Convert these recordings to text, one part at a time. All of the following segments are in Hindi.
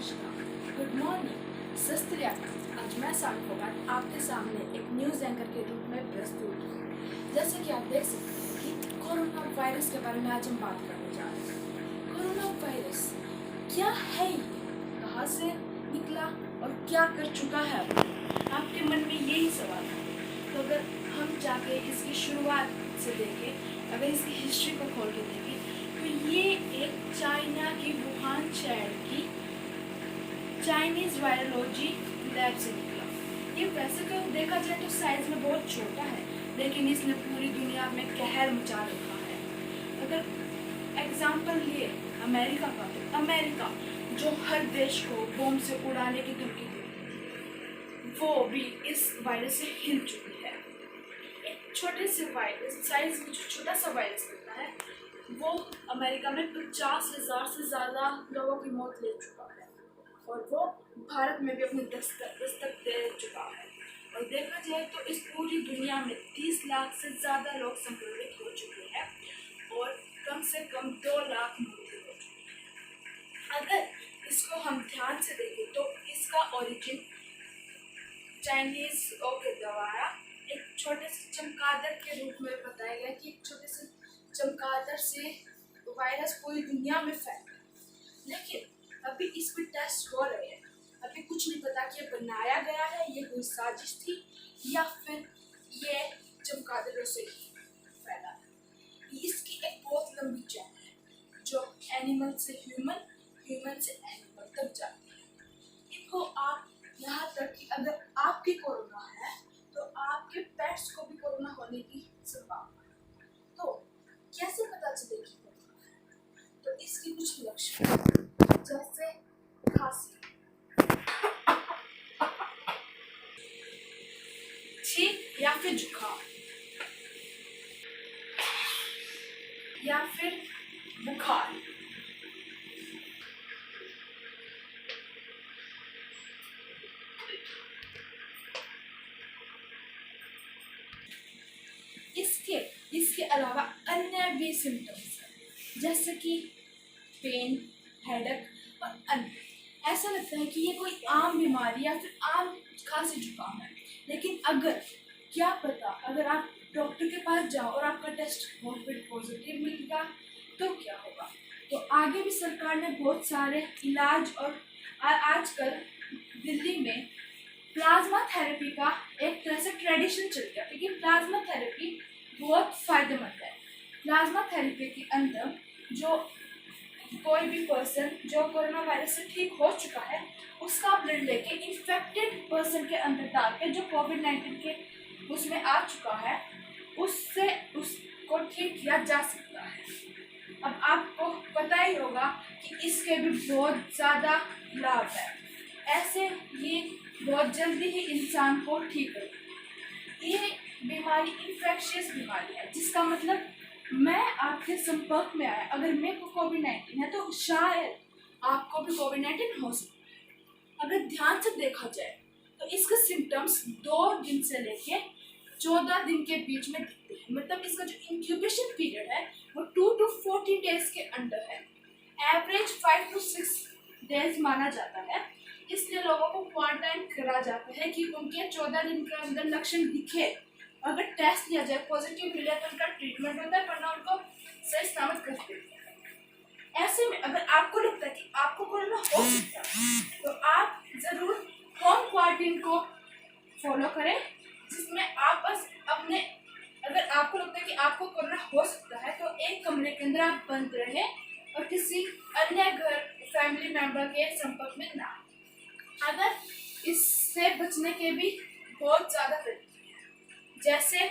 नमस्कार, गुड मॉर्निंग, सत श्री अकाल। आज मैं साबित होकर आपके सामने एक न्यूज़ एंकर के रूप में प्रस्तुत हूँ। जैसे कि आप देख सकते हैं कि कोरोना वायरस के बारे में आज हम बात करने जा रहे हैं। कोरोना वायरस क्या है, ये कहाँ से निकला और क्या कर चुका है? आपके मन में यही सवाल है। तो अगर हम जाके इसकी शुरुआत से देखें, अगर इसकी हिस्ट्री को खोल के देखें, तो ये एक चाइना की वुहान शहर की चाइनीज वायरोलॉजी लैब से निकला। ये वैसे तो देखा जाए तो साइज में बहुत छोटा है, लेकिन इसने पूरी दुनिया में कहर मचा रखा है। अगर एग्जाम्पल लिए अमेरिका का, तो अमेरिका जो हर देश को बॉम्ब से उड़ाने की धमकी देती, वो भी इस वायरस से हिल चुकी है। एक छोटे से वायरस साइज में जो छोटा सा वायरस होता है, वो अमेरिका में 50,000 से ज़्यादा लोगों की मौत ले चुका है, और वो भारत में भी अपनी दस्तक दे चुका है। और देखा जाए तो इस पूरी दुनिया में 30 लाख से ज़्यादा लोग संक्रमित हो चुके हैं और कम से कम 2 लाख मृत्यु हो चुकी है। अगर इसको हम ध्यान से देखें तो इसका ओरिजिन चाइनीज के द्वारा एक छोटे से चमगादड़ के रूप में बताया गया कि एक छोटे से चमगादड़ से वायरस पूरी दुनिया में फैला। लेकिन अभी इस पर टेस्ट हो रहे हैं। अभी कुछ नहीं पता कि ये बनाया गया है, ये कोई साजिश थी, या फिर ये चमगादड़ों से ही फैला। इसकी एक बहुत लंबी चेन है जो एनिमल से ह्यूमन, ह्यूमन से एनिमल तक जाती है। देखो आप यहाँ तक कि अगर आपकी कोरोना है तो आपके पेट्स को भी कोरोना होने की संभावना है। तो कैसे पता चलेगी कोरोना है? तो इसकी कुछ लक्षण जैसे खांसी, छींक या फिर जुकाम, या फिर बुखार, इसके अलावा अन्य भी सिम्टम्स हैं, जैसे कि पेन, हेडेक और अन्य। ऐसा लगता है कि ये कोई आम बीमारी या फिर आम खांसी जुकाम है, लेकिन क्या पता अगर आप डॉक्टर के पास जाओ और आपका टेस्ट कोविड पॉजिटिव मिलेगा तो क्या होगा। तो आगे भी सरकार ने बहुत सारे इलाज, और आजकल दिल्ली में प्लाज्मा थेरेपी का एक तरह से ट्रेडिशन चल गया, क्योंकि प्लाज्मा थेरेपी बहुत फायदेमंद है। प्लाज्मा थेरेपी के अंदर जो कोई भी पर्सन जो कोरोना वायरस से ठीक हो चुका है, उसका ब्लड लेके इन्फेक्टेड पर्सन के अंदर डाल के जो कोविड-19 के उसमें आ चुका है, उससे उसको ठीक किया जा सकता है। अब आपको पता ही होगा कि इसके भी बहुत ज़्यादा लाभ है। ऐसे ये बहुत जल्दी ही इंसान को ठीक करेगी। ये बीमारी इन्फेक्शियस बीमारी है, जिसका मतलब मैं आपके संपर्क में आया, अगर मेरे को कोविड-19 है तो शायद आपको भी कोविड-19 हो सकता है। अगर ध्यान से देखा जाए तो इसके सिम्टम्स 2 दिन से लेके 14 दिन के बीच में दिखते हैं। मतलब इसका जो इंक्यूबेशन पीरियड है वो 2 to 14 डेज के अंदर है। एवरेज 5 to 6 डेज माना जाता है। इसलिए लोगों को क्वारंटाइन करा जाता है कि उनके 14 दिन के अंदर लक्षण दिखे। अगर टेस्ट लिया जाए पॉजिटिव मिले तो उनका ट्रीटमेंट होता है, वरना उनको सही सलामत कर देते हैं। ऐसे में अगर आपको लगता है कि आपको कोरोना हो सकता है तो आप जरूर होम क्वारंटाइन को फॉलो करें, जिसमें आप बस अपने, अगर आपको लगता है कि आपको कोरोना हो सकता है तो एक कमरे के अंदर आप बंद रहें और किसी अन्य घर फैमिली मेंबर के संपर्क में ना। अगर इससे बचने के भी बहुत ज़्यादा तरीके हैं, जैसे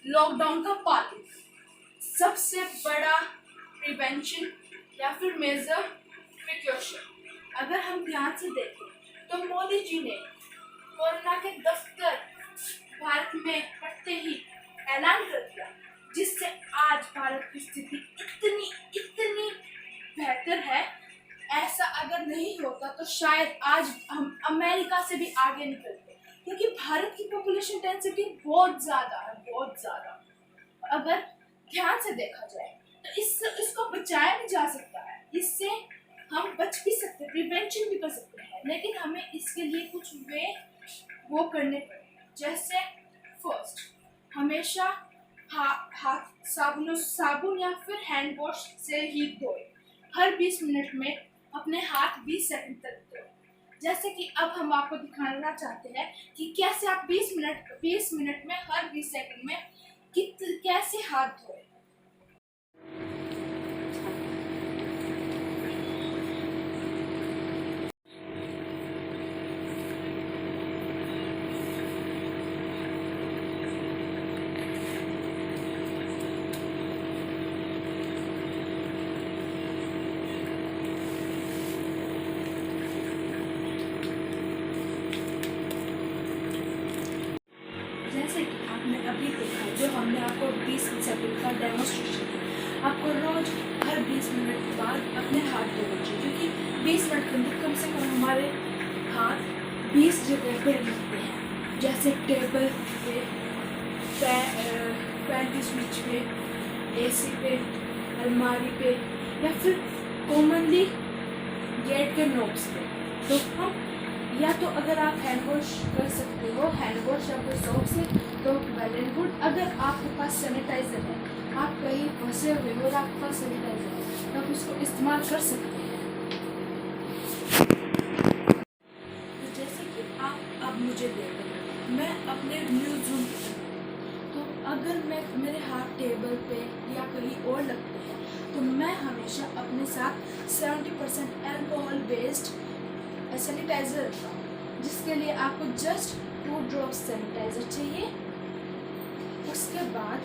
लॉकडाउन का पालन, सबसे बड़ा प्रिवेंशन या फिर मेजर प्रिकॉशन। अगर हम ध्यान से देखें तो मोदी जी ने कोरोना के दफ्तर भारत में पड़ते ही ऐलान कर दिया, जिससे आज भारत की स्थिति इतनी बेहतर है। ऐसा अगर नहीं होता तो शायद आज हम अमेरिका से भी आगे निकलते, क्योंकि भारत की पॉपुलेशन डेंसिटी बहुत ज़्यादा है, बहुत ज़्यादा। अगर ध्यान से देखा जाए तो इसको बचाया भी जा सकता है। इससे हम बच भी सकते हैं, प्रिवेंशन भी कर सकते हैं, लेकिन हमें इसके लिए कुछ वे वो करने पड़ेंगे। जैसे फर्स्ट, हमेशा हाथ साबुन या फिर हैंड वॉश से ही धोए। हर 20 मिनट में अपने हाथ 20 सेकंड तक धोए। जैसे कि अब हम आपको दिखाना चाहते हैं कि कैसे आप 20 मिनट में हर 20 सेकंड में कैसे हाथ धोए। जैसे कि आपने अभी देखा, जो हमने आपको 20 सेकंड का डेमोस्ट्रेशन दिया, आपको रोज हर 20 मिनट बाद अपने हाथ धोने चाहिए, क्योंकि 20 मिनट के अंदर कम से कम हमारे हाथ 20 जगह पे लगते हैं। जैसे टेबल पे, फैन की स्विच पे, एसी पे, अलमारी पे, या फिर कॉमनली गेट के नोब्स पे। तो हम या तो अगर आप हैंड वॉश कर सकते हो, हैंड वॉश या फिर सोप से, तो वेल एंड गुड। अगर आपके पास सैनिटाइज़र है, आप कहीं फंसे हुए हो और आपके पास सैनिटाइज़र है, तो आप उसको इस्तेमाल कर सकते हैं। तो जैसे कि आप अब मुझे देख रहे हो, मैं अपने न्यूज़ रूम पे हूँ, तो अगर मेरे हाथ टेबल पे या कहीं और लगते हैं, तो मैं हमेशा अपने साथ 70% अल्कोहल बेस्ड सैनिटाइज़र रखता हूँ, जिसके लिए आपको जस्ट 2 ड्रॉप्स सैनिटाइज़र चाहिए। उसके बाद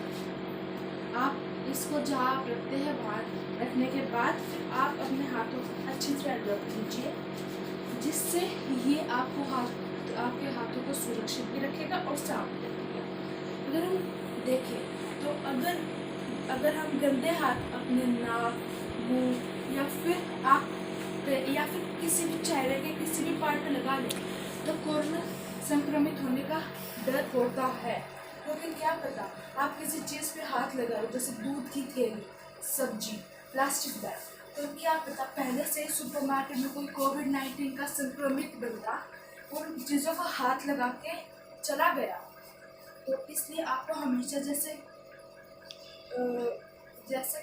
आप इसको जहाँ आप रखते हैं वहाँ रखने के बाद फिर आप अपने हाथों को अच्छी तरह रख लीजिए, जिससे ये आपके हाथों को सुरक्षित भी रखेगा और साफ भी रखेगा। अगर हम देखें तो अगर हम गंदे हाथ अपने नाक, मुँह या फिर किसी भी चेहरे के किसी भी पार्ट में लगा लें, तो कोरोना संक्रमित होने का डर होता है। लेकिन क्या पता आप किसी चीज़ पे हाथ लगाओ, जैसे दूध की थैली, सब्जी, प्लास्टिक बैग, तो क्या पता पहले से ही सुपरमार्केट में कोई कोविड-19 का संक्रमित बंदा उन चीज़ों को हाथ लगा के चला गया। तो इसलिए आपको हमेशा जैसे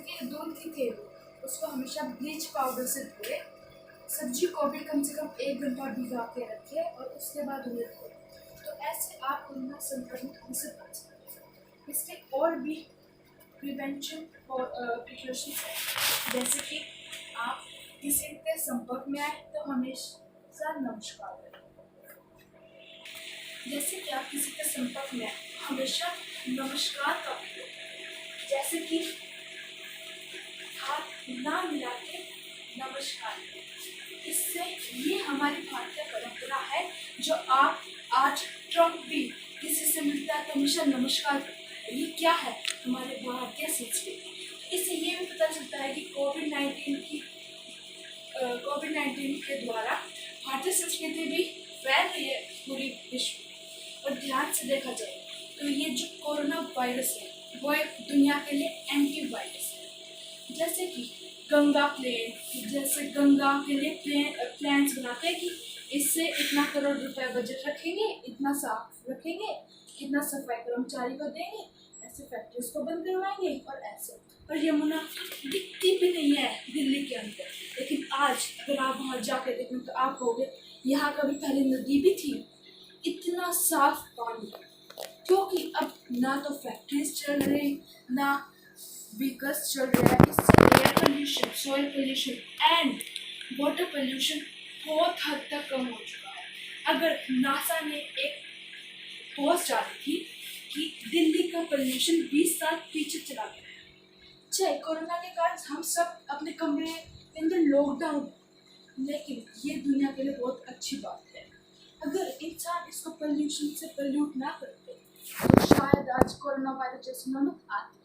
कि दूध की थैली, उसको हमेशा ब्लीच पाउडर से धोए। सब्जी को भी कम से कम 1 घंटा भिगा के रखें और उसके बाद उन्हें धोएं। तो ऐसे आप कोरोना संक्रमित होने से बच सकते हैं। इसके और भी प्रिवेंशन और प्रिकॉशंस हैं, जैसे कि आप किसी के संपर्क में आए तो हमेशा नमस्कार करें। जैसे कि आप किसी के संपर्क में आए, हमेशा नमस्कार का प्रयोग करें। जैसे कि हाथ ना मिला के नमस्कार करें। इससे ये हमारी भारतीय परंपरा है, जो आप आज ट्रम्प भी किसी से मिलता है तो हमेशा नमस्कार करता है। ये क्या है, हमारे भारतीय संस्कृति। इससे ये भी पता चलता है कि कोविड-19 के द्वारा भारतीय संस्कृति भी फैल रही है पूरी विश्व में। और ध्यान से देखा जाए तो ये जो कोरोना वायरस है, वो एक दुनिया के लिए एंटीवायरस है। जैसे कि गंगा के लिए प्लान्स बनाते हैं कि इससे इतना करोड़ रुपए बजट रखेंगे, इतना साफ रखेंगे, इतना सफाई कर्मचारी को देंगे, ऐसे फैक्ट्रीज को बंद करवाएंगे और ऐसे। और यमुना दिखती भी नहीं है दिल्ली के अंदर, लेकिन आज अगर आप वहाँ जाकर देखें तो आप कहोगे यहाँ कभी पहले नदी भी थी। इतना साफ पानी, क्योंकि अब ना तो फैक्ट्रीज चल रही, ना व्हीकल्स चल रहा है। इससे air pollution, soil pollution and water pollution बहुत हद तक कम हो चुका है। अगर नासा ने एक पोस्ट डाली थी कि दिल्ली का पोल्यूशन 20 साल पीछे चला गया। चाहे कोरोना के कारण हम सब अपने कमरे के अंदर लॉकडाउन, लेकिन ये दुनिया के लिए बहुत अच्छी बात है। अगर इंसान इसको पोल्यूशन से पोल्यूट ना करते तो शायद आज कोरोना वायरस जैसी नौबत आती।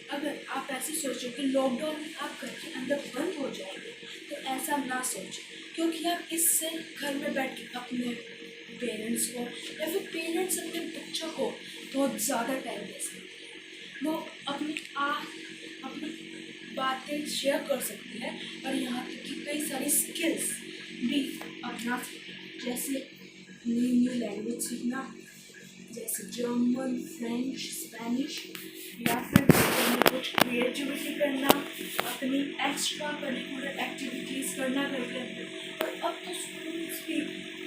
अगर आप ऐसे सोचो कि लॉकडाउन में आप घर के अंदर बंद हो जाएंगे, तो ऐसा ना सोचें, क्योंकि आप इससे घर में बैठ के अपने पेरेंट्स को या फिर पेरेंट्स अपने बच्चों को बहुत ज़्यादा टाइम दे सकते हैं। वो अपने बातें शेयर कर सकते हैं और यहाँ तक कि कई सारी स्किल्स भी अपना सकते हैं, जैसे न्यू लैंग्वेज सीखना, जैसे जर्मन, फ्रेंच, स्पेनिश, या फिर कुछ क्रिएटिविटी करना, अपनी एक्स्ट्रा करिकुलर एक्टिविटीज़ करना घर के अंदर। और अब तो स्टूडेंट्स भी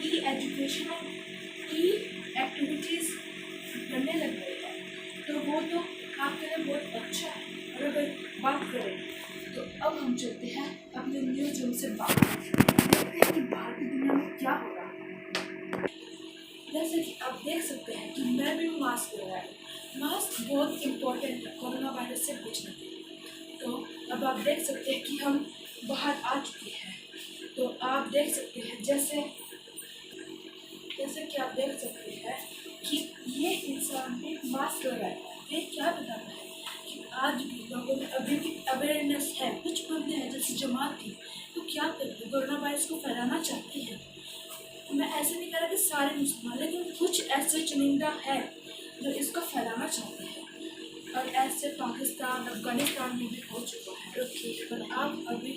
ई एजुकेशन और ई एक्टिविटीज़ करने लग गए हैं, तो वो तो आपके लिए बहुत अच्छा है। और अगर बात करें तो अब हम चलते हैं अपने न्यूज़ रूम से बाहर, देखते हैं कि बाहर की दुनिया में क्या हो रहा है। जैसे कि आप देख सकते हैं कि मैं भी मास्क लगाया हूँ। मास्क बहुत इम्पोर्टेंट है कोरोना वायरस से बचने के लिए। तो अब आप देख सकते हैं कि हम बाहर आ चुके हैं। तो आप देख सकते हैं जैसे कि आप देख सकते हैं कि ये इंसान भी मास्क लगाया है। ये क्या बताता है कि आज भी लोगों में अभी भी अवेयरनेस है। कुछ बंदे हैं जैसे जमात थी, तो क्या करते हैं, कोरोना वायरस को फैलाना चाहते हैं। मैं ऐसे नहीं कह रहा कि सारे मुसलमान, लेकिन कुछ ऐसे चुनिंदा है जो इसको फैलाना चाहते हैं। और ऐसे पाकिस्तान, अफगानिस्तान में भी हो चुका है। पर आप अभी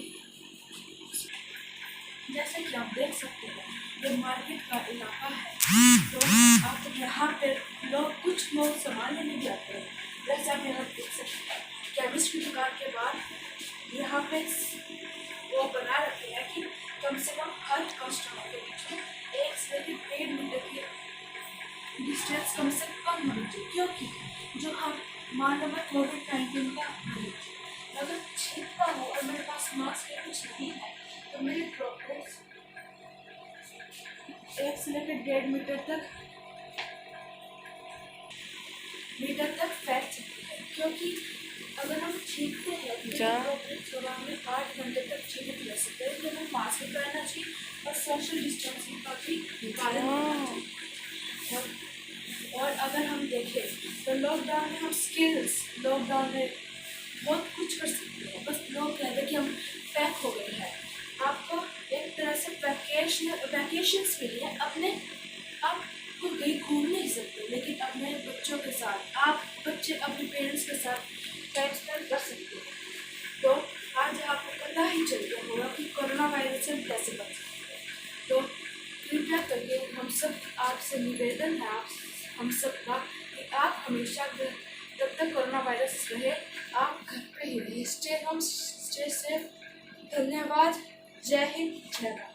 जैसे कि आप देख सकते हैं ये मार्केट का इलाका है, तो आप यहाँ पे कुछ लोग सामान लेने भी आते हैं। जैसे आप यहाँ देख सकते हैं केमिस्ट की दुकान के बाद यहाँ पे वो बना रखे हैं कि कम से कम हर कस्टमर के बीच में 1 से 1.5 मीटर की डिस्टेंस कम से कम होनी चाहिए, क्योंकि जो हम मान लो मैं कोविड-19 का मरीज अगर छिपता हो और मेरे पास मास्क या कुछ नहीं है, तो मेरी ड्रॉपलेट्स 1 से लेकर 1.5 मीटर तक फैल सकती है। क्योंकि अगर हम छींकते हैं ड्रॉपलेट्स और हमें 8 घंटे तक छींकते रह सकते हैं, तो हमें मास्क पहनना चाहिए और सोशल डिस्टेंसिंग का भी पालन करना चाहिए। और अगर हम देखें तो लॉकडाउन में हम लॉकडाउन में बहुत कुछ कर सकते हैं। बस लोग कहते हैं कि हम पैक हो गए हैं। आपको एक तरह से वैकेशंस के लिए आप कहीं घूम नहीं सकते, लेकिन अपने बच्चों के साथ आप बच्चे अपने पेरेंट्स के साथ टाइम स्पेंड कर सकते हैं। तो आज आपको पता ही चल गया होगा कि कोरोना वायरस से हम कैसे बच सकते हैं। तो कृपया करके हम सब आपसे निवेदन है हम सब का कि आप हमेशा जब तक कोरोना वायरस रहे आप घर पे ही रहिए। Stay home, stay safe. धन्यवाद। जय हिंद, जय भारत।